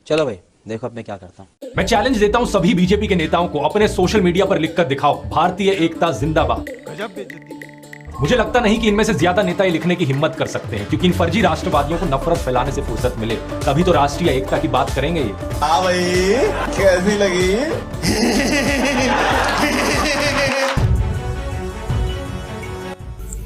चलो भाई देखो अब मैं क्या करता हूँ। मैं चैलेंज देता हूं सभी बीजेपी के नेताओं को अपने सोशल मीडिया पर लिखकर दिखाओ भारतीय एकता जिंदाबाद। मुझे लगता नहीं कि इनमें से ज्यादा नेता ये लिखने की हिम्मत कर सकते हैं, क्योंकि इन फर्जी राष्ट्रवादियों को नफरत फैलाने से फुर्सत मिले तभी तो राष्ट्रीय एकता की बात करेंगे ये। हाँ भाई कैसी लगी?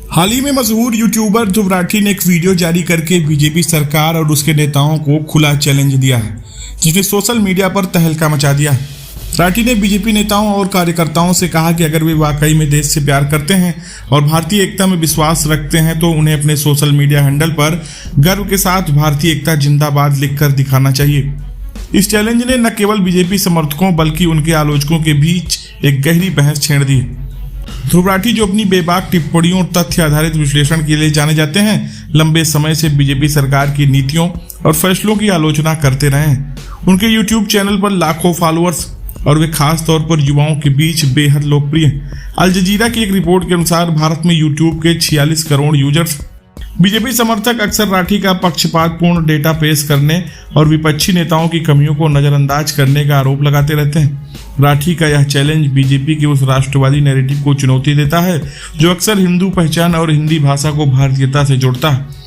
हाल ही में मशहूर यूट्यूबर ध्रुव राठी ने एक वीडियो जारी करके बीजेपी सरकार और उसके नेताओं को खुला चैलेंज दिया है, जिसने सोशल मीडिया पर तहलका मचा दिया है। राठी ने बीजेपी नेताओं और कार्यकर्ताओं से कहा कि अगर वे वाकई में देश से प्यार करते हैं और भारतीय एकता में विश्वास रखते हैं तो उन्हें अपने सोशल मीडिया हैंडल पर गर्व के साथ भारतीय एकता जिंदाबाद लिखकर दिखाना चाहिए। इस चैलेंज ने न केवल बीजेपी समर्थकों बल्कि उनके आलोचकों के बीच एक गहरी बहस छेड़ दी। ध्रुव राठी, जो अपनी बेबाक टिप्पणियों और तथ्य आधारित विश्लेषण के लिए जाने जाते हैं, लंबे समय से बीजेपी सरकार की नीतियों और फैसलों की आलोचना करते रहे हैं। उनके यूट्यूब चैनल पर लाखों फॉलोअर्स और वे खास तौर पर युवाओं के बीच बेहद लोकप्रिय हैं। अल जजीरा की एक रिपोर्ट के अनुसार भारत में यूट्यूब के 46 करोड़ यूजर्स। बीजेपी समर्थक अक्सर राठी का पक्षपातपूर्ण डेटा पेश करने और विपक्षी नेताओं की कमियों को नजरअंदाज करने का आरोप लगाते रहते हैं। राठी का यह चैलेंज बीजेपी के उस राष्ट्रवादी नैरेटिव को चुनौती देता है जो अक्सर हिंदू पहचान और हिंदी भाषा को भारतीयता से जोड़ता है।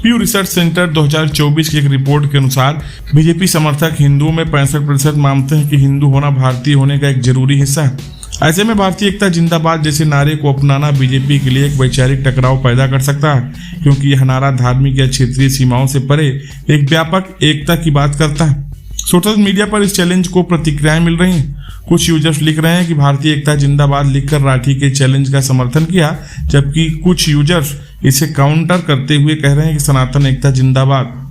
प्यू रिसर्च सेंटर 2024 की एक रिपोर्ट के अनुसार बीजेपी समर्थक हिंदुओं में 65% मानते हैं कि हिंदू होना भारतीय होने का एक जरूरी हिस्सा है। ऐसे में भारतीय एकता जिंदाबाद जैसे नारे को अपनाना बीजेपी के लिए एक वैचारिक टकराव पैदा कर सकता है, क्योंकि यह नारा धार्मिक या क्षेत्रीय सीमाओं से परे एक व्यापक एकता की बात करता है। सोशल मीडिया पर इस चैलेंज को प्रतिक्रियाएं मिल रही हैं। कुछ यूजर्स लिख रहे हैं कि भारतीय एकता जिंदाबाद लिखकर राठी के चैलेंज का समर्थन किया, जबकि कुछ यूजर्स इसे काउंटर करते हुए कह रहे हैं कि सनातन एकता जिंदाबाद।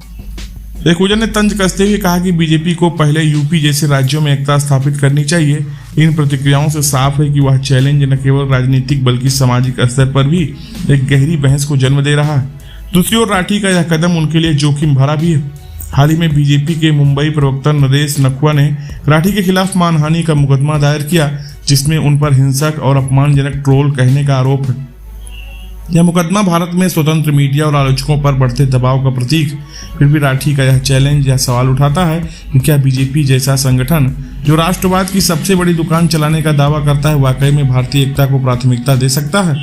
एक यूजर ने तंज कसते हुए कहा कि बीजेपी को पहले यूपी जैसे राज्यों में एकता स्थापित करनी चाहिए। इन प्रतिक्रियाओं से साफ है कि वह चैलेंज न केवल राजनीतिक बल्कि सामाजिक स्तर पर भी एक गहरी बहस को जन्म दे रहा है। दूसरी ओर राठी का यह कदम उनके लिए जोखिम भरा भी है। हाल ही में बीजेपी के मुंबई प्रवक्ता नरेश नकुआ ने राठी के खिलाफ मानहानि का मुकदमा दायर किया, जिसमें उन पर हिंसक और अपमानजनक ट्रोल कहने का आरोप है। यह मुकदमा भारत में स्वतंत्र मीडिया और आलोचकों पर बढ़ते दबाव का प्रतीक। फिर भी राठी का यह चैलेंज यह सवाल उठाता है कि क्या बीजेपी जैसा संगठन जो राष्ट्रवाद की सबसे बड़ी दुकान चलाने का दावा करता है, वाकई में भारतीय एकता को प्राथमिकता दे सकता है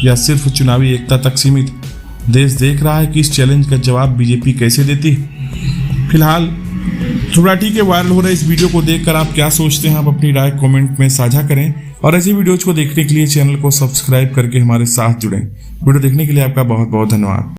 या सिर्फ चुनावी एकता तक सीमित। देश देख रहा है कि इस चैलेंज का जवाब बीजेपी कैसे देती है। फिलहाल ध्रुव राठी के वायरल हो रहे इस वीडियो को देखकर आप क्या सोचते हैं? आप अपनी राय कमेंट में साझा करें और ऐसी वीडियोज को देखने के लिए चैनल को सब्सक्राइब करके हमारे साथ जुड़ें। वीडियो देखने के लिए आपका बहुत बहुत धन्यवाद।